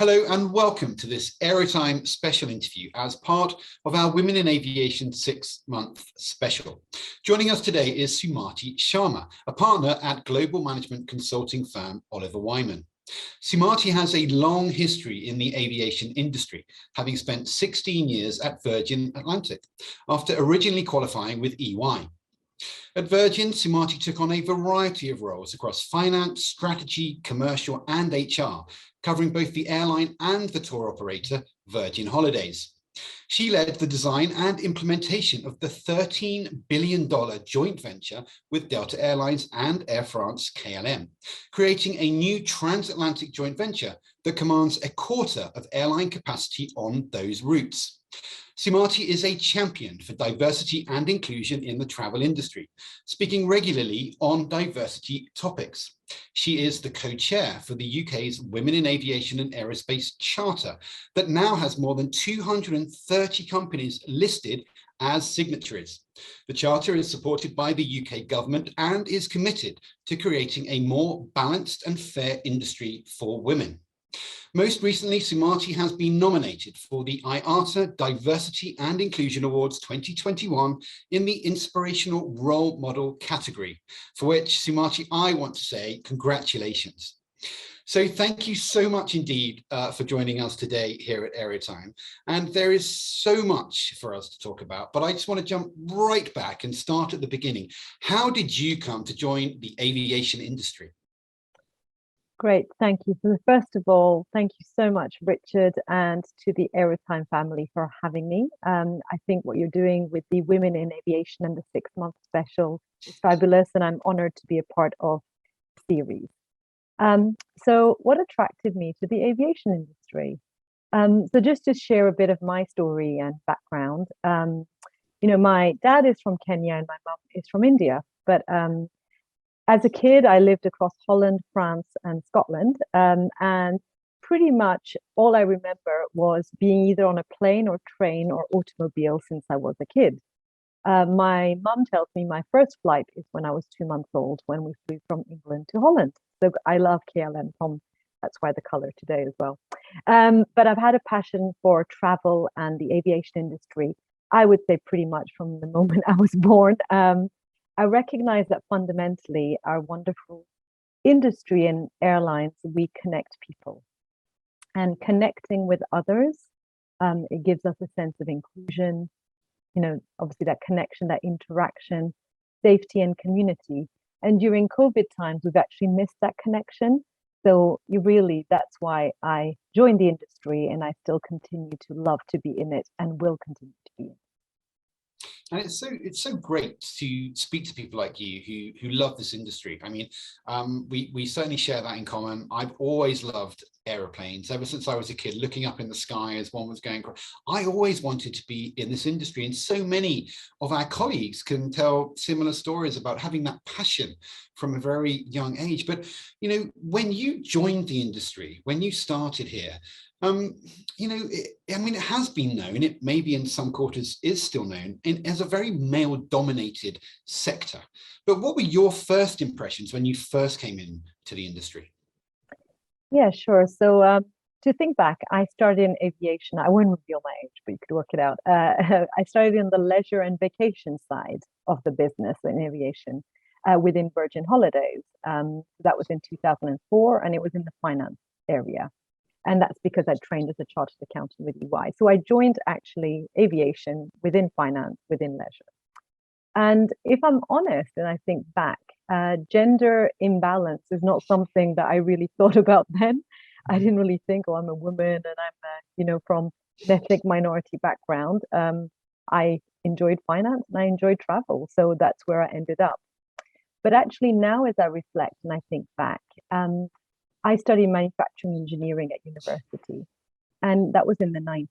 Hello and welcome to this AeroTime special interview as part of our Women in Aviation 6-month special. Joining us today is Sumati Sharma, a partner at global management consulting firm Oliver Wyman. Sumati has a long history in the aviation industry, having spent 16 years at Virgin Atlantic after originally qualifying with EY. At Virgin, Sumati took on a variety of roles across finance, strategy, commercial, and HR, covering both the airline and the tour operator, Virgin Holidays. She led the design and implementation of the $13 billion joint venture with Delta Airlines and Air France KLM, creating a new transatlantic joint venture that commands a quarter of airline capacity on those routes. Sumati is a champion for diversity and inclusion in the travel industry, speaking regularly on diversity topics. She is the co-chair for the UK's Women in Aviation and Aerospace Charter that now has more than 230 companies listed as signatories. The Charter is supported by the UK government and is committed to creating a more balanced and fair industry for women. Most recently, Sumati has been nominated for the IATA Diversity and Inclusion Awards 2021 in the Inspirational Role Model category, for which, Sumati, I want to say congratulations. So thank you so much indeed for joining us today here at AeroTime. And there is so much for us to talk about, but I just want to jump right back and start at the beginning. How did you come to join the aviation industry? Great, thank you. So first of all, thank you so much, Richard, and to the AeroTime family for having me. I think what you're doing with the Women in Aviation and the 6-month special is fabulous, and I'm honored to be a part of the series. So what attracted me to the aviation industry? So just to share a bit of my story and background, my dad is from Kenya and my mum is from India, but as a kid, I lived across Holland, France, and Scotland, and pretty much all I remember was being either on a plane or train or automobile since I was a kid. My mum tells me my first flight is when I was 2 months old, when we flew from England to Holland. So I love KLM, that's why the color today as well. But I've had a passion for travel and the aviation industry, I would say pretty much from the moment I was born. I recognize that fundamentally our wonderful industry and airlines, we connect people, and connecting with others, it gives us a sense of inclusion, obviously that connection, that interaction, safety and community. And during COVID times, we've actually missed that connection. So that's why I joined the industry, and I still continue to love to be in it and will continue to be in it. And it's so great to speak to people like you who love this industry. I mean, we certainly share that in common. I've always loved aeroplanes ever since I was a kid, looking up in the sky as one was going across. I always wanted to be in this industry, and so many of our colleagues can tell similar stories about having that passion from a very young age. But when you joined the industry, when you started here, it has been known, it maybe in some quarters is still known as a very male dominated sector. But what were your first impressions when you first came into the industry? Yeah, sure. So to think back, I started in aviation. I won't reveal my age, but you could work it out. I started in the leisure and vacation side of the business in aviation within Virgin Holidays. That was in 2004, and it was in the finance area. And that's because I trained as a chartered accountant with EY. So I joined actually aviation within finance, within leisure. And if I'm honest, and I think back, gender imbalance is not something that I really thought about then. I didn't really think, oh, I'm a woman and I'm, from an ethnic minority background. I enjoyed finance and I enjoyed travel. So that's where I ended up. But actually now, as I reflect and I think back, I studied manufacturing engineering at university, and that was in the 90s.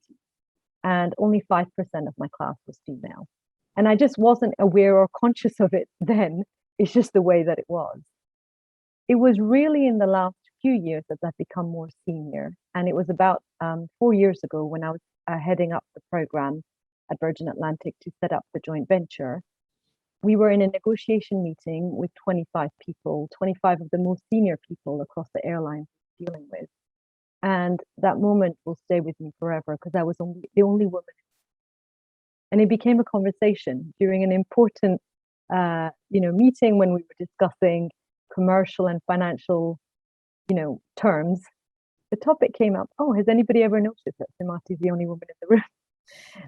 And only 5% of my class was female. And I just wasn't aware or conscious of it then. It's just the way that it was. It was really in the last few years that I've become more senior. And it was about 4 years ago when I was heading up the program at Virgin Atlantic to set up the joint venture. We were in a negotiation meeting with 25 people, 25 of the most senior people across the airlines dealing with. And that moment will stay with me forever because I was the only woman. And it became a conversation during an important, meeting when we were discussing commercial and financial, terms. The topic came up. Oh, has anybody ever noticed that Sumati is the only woman in the room?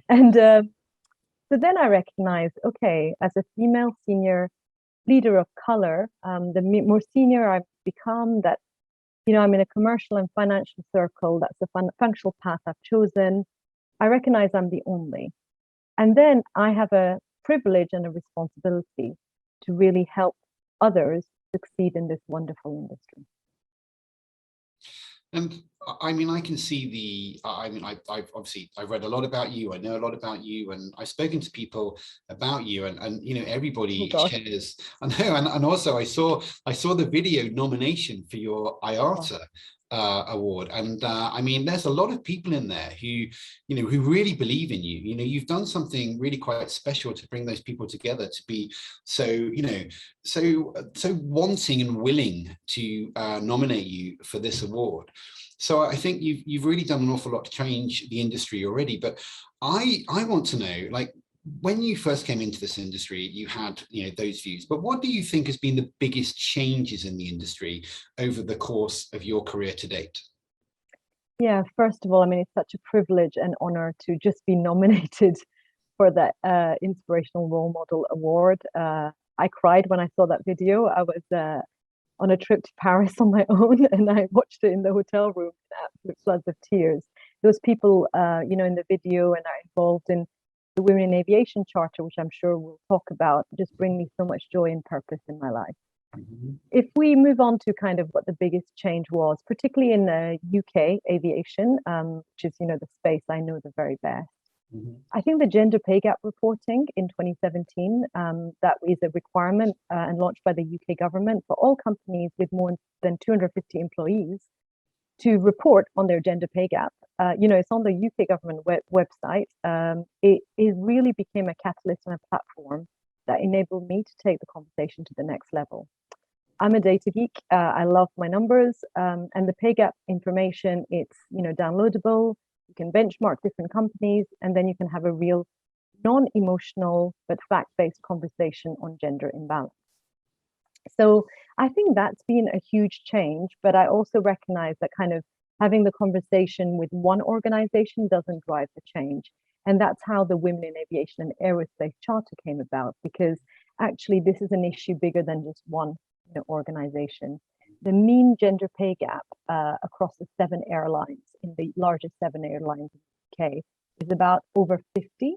And so then I recognized, okay, as a female senior leader of color, the more senior I've become, that I'm in a commercial and financial circle. That's the functional path I've chosen. I recognize I'm the only. And then I have a privilege and a responsibility to really help others succeed in this wonderful industry. And I mean, I can see I've read a lot about you. I know a lot about you, and I've spoken to people about you, and everybody shares. I know, and also I saw the video nomination for your IATA award, and I mean, there's a lot of people in there who who really believe in you. You've done something really quite special to bring those people together, to be so so wanting and willing to nominate you for this award. So I think you've really done an awful lot to change the industry already. But I want to know, like, when you first came into this industry, you had those views. But what do you think has been the biggest changes in the industry over the course of your career to date? Yeah, first of all, I mean, it's such a privilege and honor to just be nominated for that Inspirational Role Model Award. I cried when I saw that video. I was on a trip to Paris on my own, and I watched it in the hotel room in absolute floods of tears. Those people, in the video and are involved in the Women in Aviation Charter, which I'm sure we'll talk about, just bring me so much joy and purpose in my life. Mm-hmm. If we move on to kind of what the biggest change was, particularly in the UK aviation, which is, the space I know the very best, mm-hmm. I think the gender pay gap reporting in 2017, that is a requirement and launched by the UK government for all companies with more than 250 employees to report on their gender pay gap. It's on the UK government website. It really became a catalyst and a platform that enabled me to take the conversation to the next level. I'm a data geek. I love my numbers, and the pay gap information, it's downloadable. You can benchmark different companies, and then you can have a real non-emotional but fact-based conversation on gender imbalance. So I think that's been a huge change, but I also recognize that kind of having the conversation with one organization doesn't drive the change. And that's how the Women in Aviation and Aerospace Charter came about, because actually this is an issue bigger than just one organization. The mean gender pay gap across the 7 airlines, in the largest 7 airlines in the UK, is about over 50.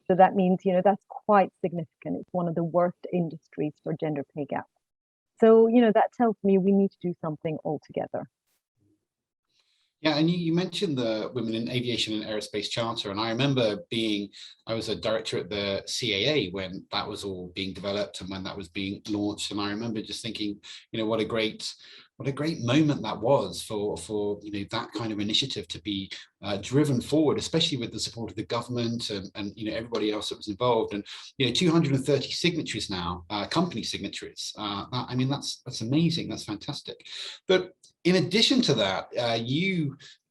So that means, that's quite significant. It's one of the worst industries for gender pay gap. So, that tells me we need to do something altogether. Yeah, and you mentioned the Women in Aviation and Aerospace Charter, and I remember I was a director at the CAA when that was all being developed and when that was being launched, and I remember just thinking, what a great moment that was for that kind of initiative to be driven forward, especially with the support of the government and everybody else that was involved, and 230 signatories now, company signatories. I mean, that's amazing. That's fantastic. But in addition to that,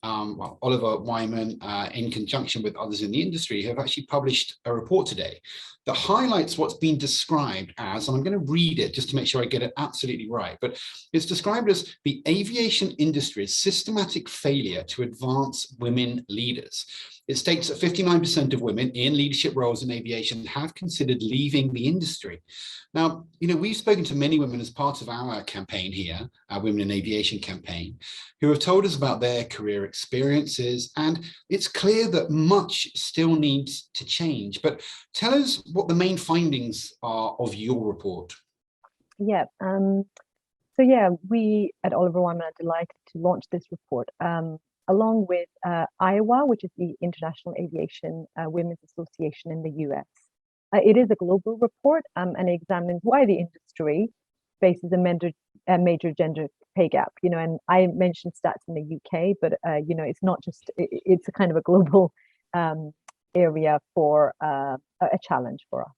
Oliver Wyman, in conjunction with others in the industry, have actually published a report today that highlights what's been described as, and I'm going to read it just to make sure I get it absolutely right, but it's described as the aviation industry's systematic failure to advance women leaders. It states that 59% of women in leadership roles in aviation have considered leaving the industry. Now, we've spoken to many women as part of our campaign here, our Women in Aviation campaign, who have told us about their career experiences, and it's clear that much still needs to change. But tell us what the main findings are of your report. Yeah. We at Oliver Wyman are delighted to launch this report, along with IAWA, which is the International Aviation Women's Association in the US. It is a global report, and it examines why the industry faces a major gender pay gap. And I mentioned stats in the UK, but it's not just, it's a kind of a global area for a challenge for us.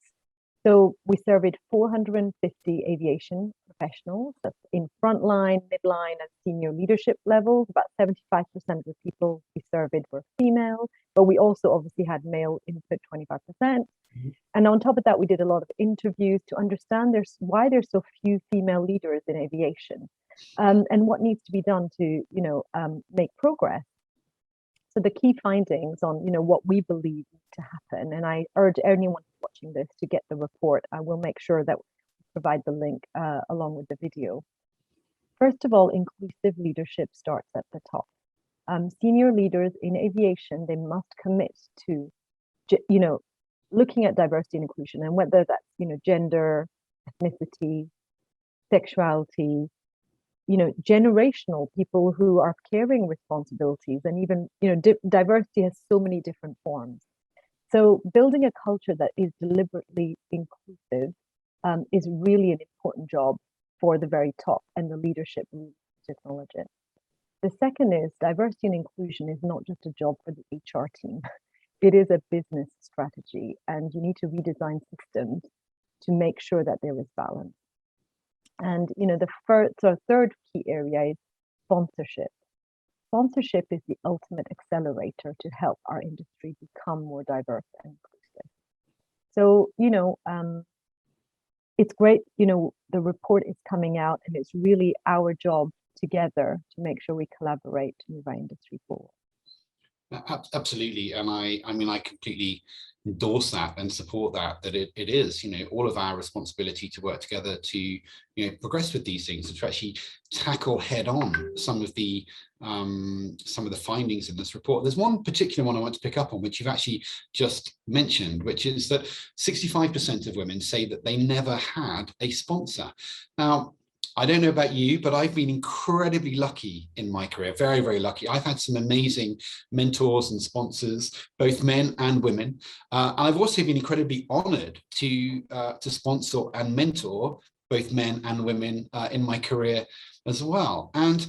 So we surveyed 450 aviation professionals. That's in frontline, midline, and senior leadership levels. About 75% of the people we surveyed were female, but we also obviously had male input, 25%. And on top of that, we did a lot of interviews to understand why there's so few female leaders in aviation, and what needs to be done to, make progress. So the key findings on, what we believe need to happen, and I urge anyone watching this to get the report. I will make sure that we provide the link along with the video. First of all, inclusive leadership starts at the top. Senior leaders in aviation, they must commit to, looking at diversity and inclusion, and whether that's, gender, ethnicity, sexuality, generational people who are carrying responsibilities, and even, diversity has so many different forms. So building a culture that is deliberately inclusive is really an important job for the very top, and the leadership needs to acknowledge it. The second is diversity and inclusion is not just a job for the HR team. It is a business strategy, and you need to redesign systems to make sure that there is balance. And the third key area is sponsorship. Sponsorship is the ultimate accelerator to help our industry become more diverse and inclusive. So, it's great, the report is coming out, and it's really our job together to make sure we collaborate to move our industry forward. Absolutely, and I completely endorse that and support that it is, all of our responsibility to work together to, progress with these things, and to actually tackle head on some of the findings in this report. There's one particular one I want to pick up on, which you've actually just mentioned, which is that 65% of women say that they never had a sponsor. Now, I don't know about you, but I've been incredibly lucky in my career, very, very lucky. I've had some amazing mentors and sponsors, both men and women. And I've also been incredibly honored to sponsor and mentor both men and women in my career as well. And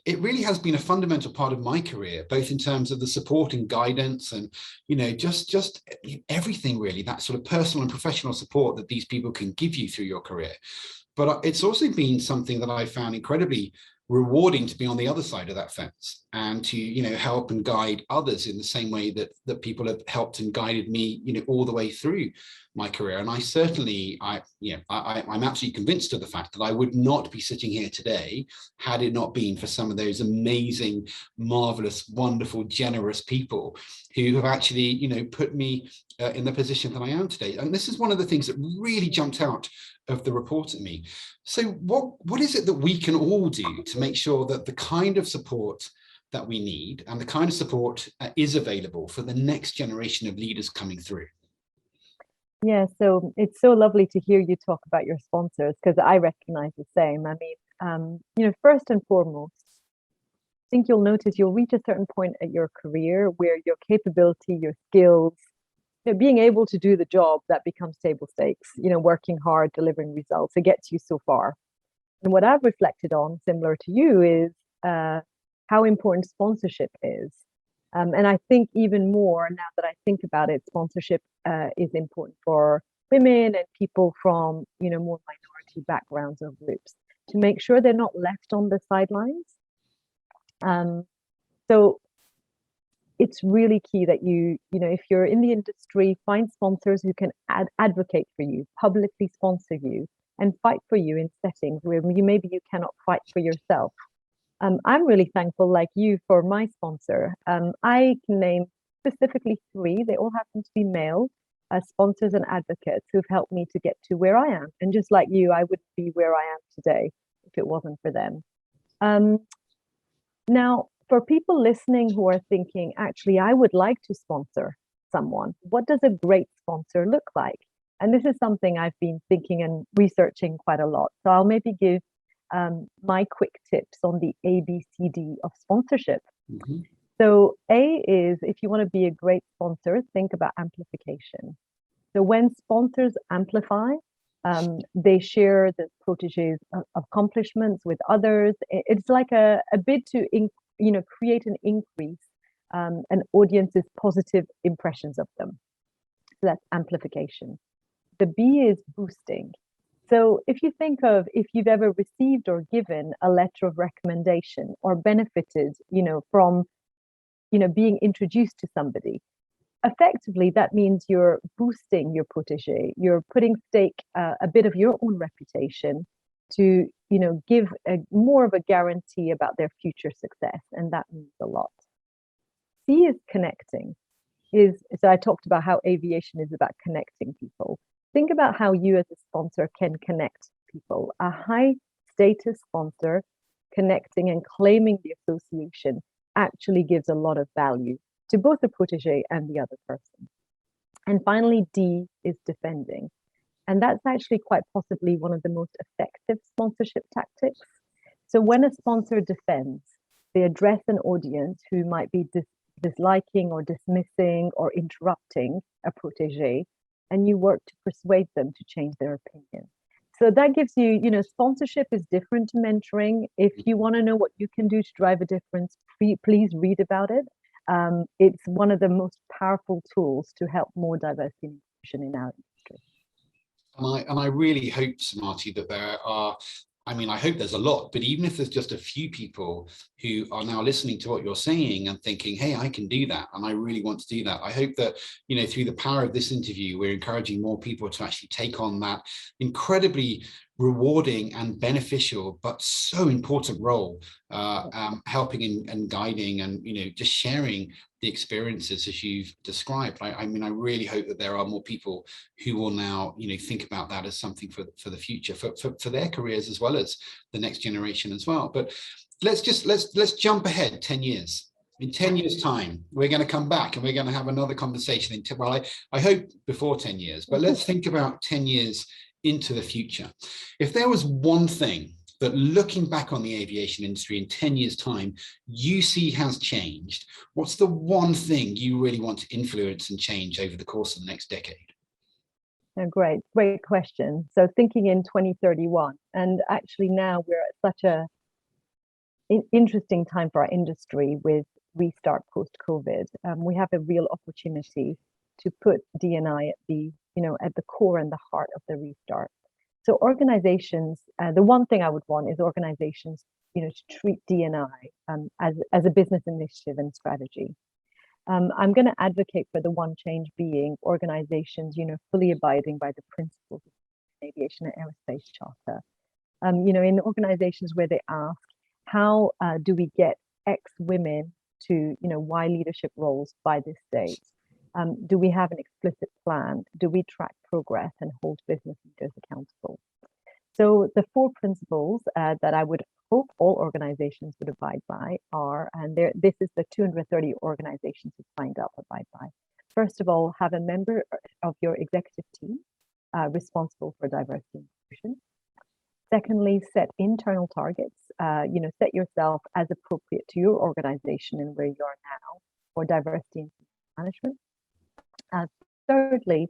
it really has been a fundamental part of my career, both in terms of the support and guidance and, just everything really, that sort of personal and professional support that these people can give you through your career. But it's also been something that I found incredibly rewarding to be on the other side of that fence, and to, help and guide others in the same way that people have helped and guided me, all the way through my career. And I certainly, I'm absolutely convinced of the fact that I would not be sitting here today had it not been for some of those amazing, marvelous, wonderful, generous people who have actually, put me in the position that I am today. And this is one of the things that really jumped out of the report at me. So what is it that we can all do to make sure that the kind of support that we need and the kind of support is available for the next generation of leaders coming through? Yeah, so it's so lovely to hear you talk about your sponsors, because I recognize the same. I mean, first and foremost, I think you'll notice you'll reach a certain point at your career where your capability, your skills, being able to do the job, that becomes table stakes, working hard, delivering results, it gets you so far. And what I've reflected on, similar to you, is how important sponsorship is. And I think even more now that I think about it, sponsorship is important for women and people from, more minority backgrounds or groups, to make sure they're not left on the sidelines. So it's really key that if you're in the industry, find sponsors who can advocate for you, publicly sponsor you, and fight for you in settings where maybe you cannot fight for yourself. I'm really thankful, like you, for my sponsor. I can name specifically 3. They all happen to be male sponsors and advocates who've helped me to get to where I am. And just like you, I wouldn't be where I am today if it wasn't for them. Now, for people listening who are thinking, actually, I would like to sponsor someone, what does a great sponsor look like? And this is something I've been thinking and researching quite a lot. So I'll maybe give my quick tips on the ABCD of sponsorship. Mm-hmm. So A is, if you want to be a great sponsor, think about amplification. So when sponsors amplify, they share the proteges' accomplishments with others. It's like a bid to create an increase an audience's positive impressions of them. So that's amplification. The B is boosting. So if you've ever received or given a letter of recommendation or benefited, from, being introduced to somebody, effectively that means you're boosting your protege. You're putting stake a bit of your own reputation to, give more of a guarantee about their future success, and that means a lot. C is connecting. So I talked about how aviation is about connecting people. Think about how you as a sponsor can connect people. A high status sponsor connecting and claiming the association actually gives a lot of value to both the protege and the other person. And finally, D is defending. And that's actually quite possibly one of the most effective sponsorship tactics. So when a sponsor defends, they address an audience who might be disliking or dismissing or interrupting a protege, and you work to persuade them to change their opinion. So that gives you, sponsorship is different to mentoring. If you want to know what you can do to drive a difference, please read about it. It's one of the most powerful tools to help more diversity and inclusion in our industry. And I really hope, Sumati, that there are, I hope there's a lot, but even if there's just a few people who are now listening to what you're saying and thinking, hey, I can do that, and I really want to do that. I hope that, through the power of this interview, we're encouraging more people to actually take on that incredibly rewarding and beneficial, but so important role, helping and guiding and, just sharing the experiences as you've described. I really hope that there are more people who will now, think about that as something for the future, for their careers as well as the next generation as well. But let's jump ahead 10 years. In 10 years' time, we're going to come back and we're going to have another conversation. I hope before 10 years, but let's think about 10 years into the future. If there was one thing that, looking back on the aviation industry in 10 years' time, you see has changed, what's the one thing you really want to influence and change over the course of the next decade? Oh, great question. So thinking in 2031, and actually now we're at such an interesting time for our industry with restart post-COVID. We have a real opportunity to put D&I at the core and the heart of the restart. So organizations, the one thing I would want is organizations, to treat D&I as a business initiative and strategy. I'm going to advocate for the one change being organizations, fully abiding by the principles of the Aviation Aerospace Charter. In organizations where they ask, how do we get X women to, Y leadership roles by this date? Do we have an explicit plan? Do we track progress and hold business leaders accountable? So the 4 principles that I would hope all organizations would abide by are, and this is the 230 organizations who signed up abide by. First of all, have a member of your executive team responsible for diversity and inclusion. Secondly, set internal targets. Set yourself as appropriate to your organization and where you are now for diversity and management. Thirdly,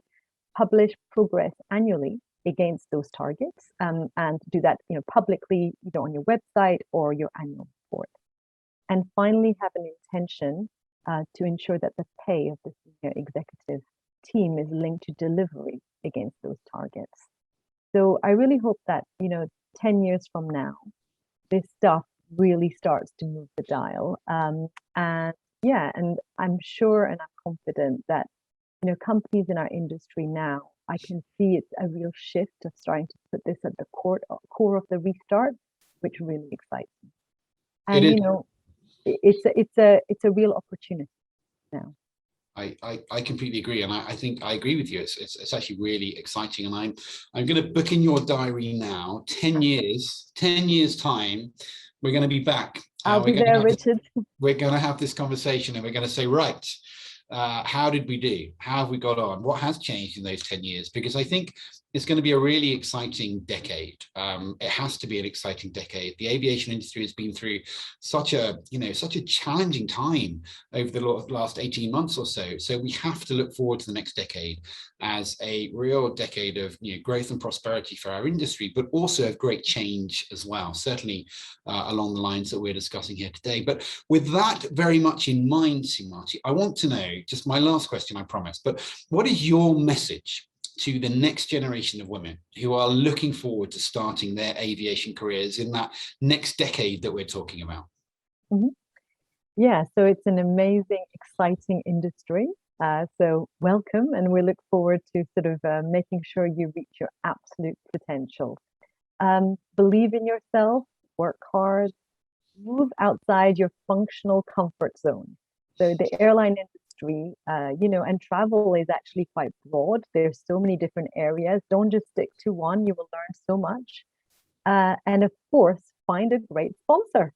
publish progress annually against those targets, and do that publicly, either on your website or your annual report. And finally, have an intention to ensure that the pay of the senior executive team is linked to delivery against those targets. So I really hope that 10 years from now, this stuff really starts to move the dial. And I'm sure and I'm confident that companies in our industry now, I can see it's a real shift of starting to put this at the core of the restart, which really excites me. And it's a real opportunity now. I completely agree, and I think I agree with you. It's actually really exciting, and I'm going to book in your diary now. 10 years time, we're going to be back. I'll be there, Richard. We're going to have this conversation, and we're going to say, right, how did we do? How have we got on? What has changed in those 10 years? Because I think it's going to be a really exciting decade. It has to be an exciting decade. The aviation industry has been through such a challenging time over the last 18 months or so. So we have to look forward to the next decade as a real decade of growth and prosperity for our industry, but also of great change as well, certainly along the lines that we're discussing here today. But with that very much in mind, Sumati, I want to know, just my last question, I promise, but what is your message to the next generation of women who are looking forward to starting their aviation careers in that next decade that we're talking about? Mhm. Yeah, so it's an amazing, exciting industry. So welcome, and we look forward to sort of making sure you reach your absolute potential. Believe in yourself, work hard, move outside your functional comfort zone. So the airline industry, and travel is actually quite broad. There's so many different areas. Don't just stick to one. You will learn so much. And of course, find a great sponsor.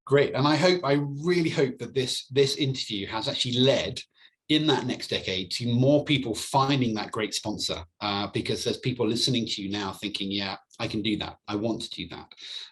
Great. And I really hope that this interview has actually led in that next decade to more people finding that great sponsor, because there's people listening to you now thinking, yeah, I can do that. I want to do that.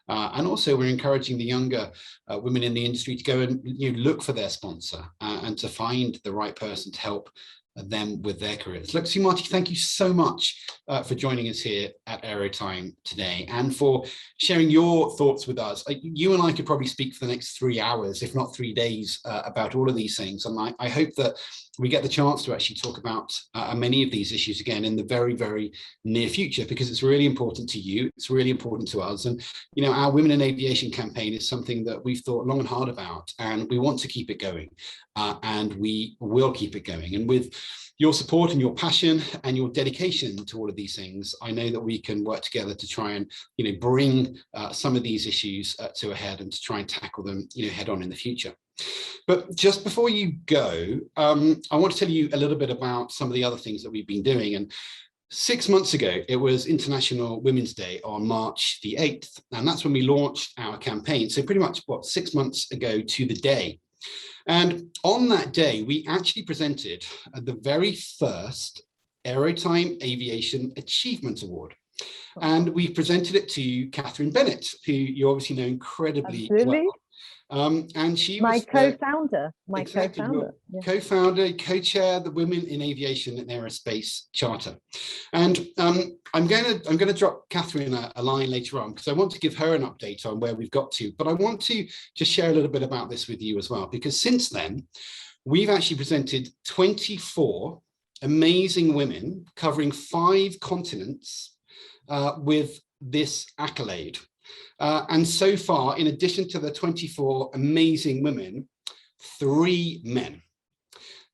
And also we're encouraging the younger women in the industry to go and look for their sponsor and to find the right person to help them with their careers. Look, Sumati, thank you so much for joining us here at AeroTime today and for sharing your thoughts with us. You and I could probably speak for the next 3 hours, if not 3 days, about all of these things. And I hope that we get the chance to actually talk about many of these issues again in the very, very near future, because it's really important to you. It's really important to us. And, our Women in Aviation campaign is something that we've thought long and hard about, and we want to keep it going. And we will keep it going. And with your support and your passion and your dedication to all of these things, I know that we can work together to try and, bring some of these issues to a head and to try and tackle them, head on in the future. But just before you go, I want to tell you a little bit about some of the other things that we've been doing. And 6 months ago, it was International Women's Day on March the 8th. And that's when we launched our campaign. So pretty much, 6 months ago to the day. And on that day, we actually presented the very first AeroTime Aviation Achievement Award. And we presented it to Catherine Bennett, who you obviously know incredibly well. And she was my co-founder, co-founder, co-chair the Women in Aviation and Aerospace Charter. And I'm going to drop Catherine a line later on, because I want to give her an update on where we've got to. But I want to just share a little bit about this with you as well, because since then, we've actually presented 24 amazing women covering 5 continents with this accolade. And so far, in addition to the 24 amazing women, 3 men.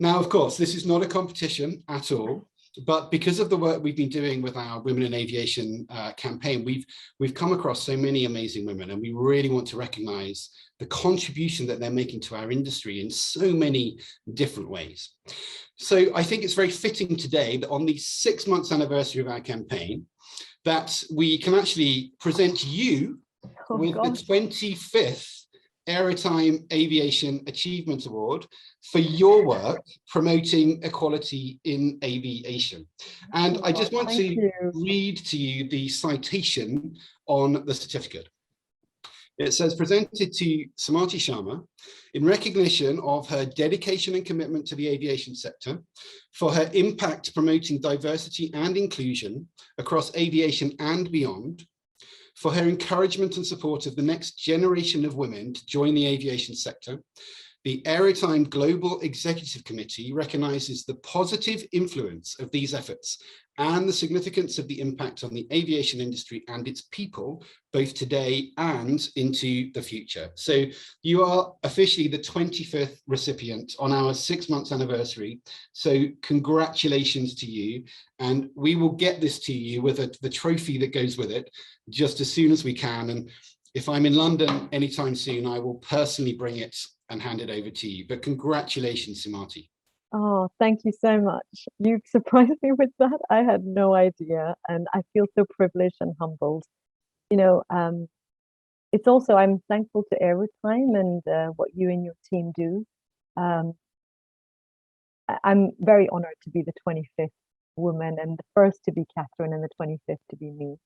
Now, of course, this is not a competition at all, but because of the work we've been doing with our Women in Aviation campaign, we've come across so many amazing women, and we really want to recognize the contribution that they're making to our industry in so many different ways. So I think it's very fitting today that on the 6-month anniversary of our campaign, that we can actually present you with the 25th AeroTime Aviation Achievement Award for your work promoting equality in aviation. And I just want to read to you the citation on the certificate. It says, presented to Sumati Sharma in recognition of her dedication and commitment to the aviation sector, for her impact promoting diversity and inclusion across aviation and beyond, for her encouragement and support of the next generation of women to join the aviation sector. The AeroTime Global Executive Committee recognizes the positive influence of these efforts and the significance of the impact on the aviation industry and its people, both today and into the future. So you are officially the 25th recipient on our 6-month anniversary. So congratulations to you. And we will get this to you with the trophy that goes with it just as soon as we can. And if I'm in London anytime soon, I will personally bring it and hand it over to you. But congratulations, Sumati. Oh, thank you so much. You surprised me with that. I had no idea, and I feel so privileged and humbled. It's also, I'm thankful to AeroTime and what you and your team do. I'm very honored to be the 25th woman, and the first to be Catherine and the 25th to be me.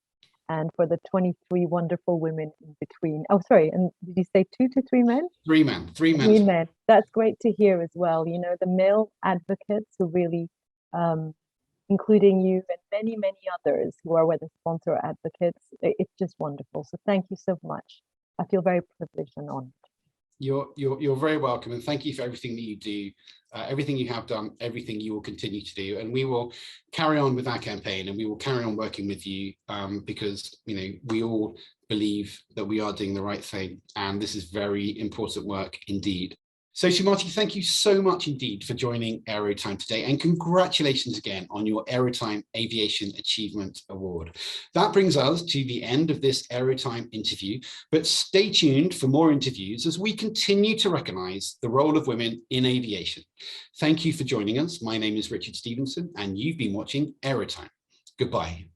And for the 23 wonderful women in between. Oh, sorry. And did you say 2 to 3 men? 3 men. 3 men. 3 men. That's great to hear as well. The male advocates who really, including you and many, many others who are whether sponsor or advocates, it's just wonderful. So thank you so much. I feel very privileged and honored. You're very welcome, and thank you for everything that you do, everything you have done, everything you will continue to do, and we will carry on with our campaign, and we will carry on working with you because we all believe that we are doing the right thing, and this is very important work indeed. So Sumati, thank you so much indeed for joining AeroTime today, and congratulations again on your AeroTime Aviation Achievement Award. That brings us to the end of this AeroTime interview, but stay tuned for more interviews as we continue to recognise the role of women in aviation. Thank you for joining us. My name is Richard Stevenson, and you've been watching AeroTime. Goodbye.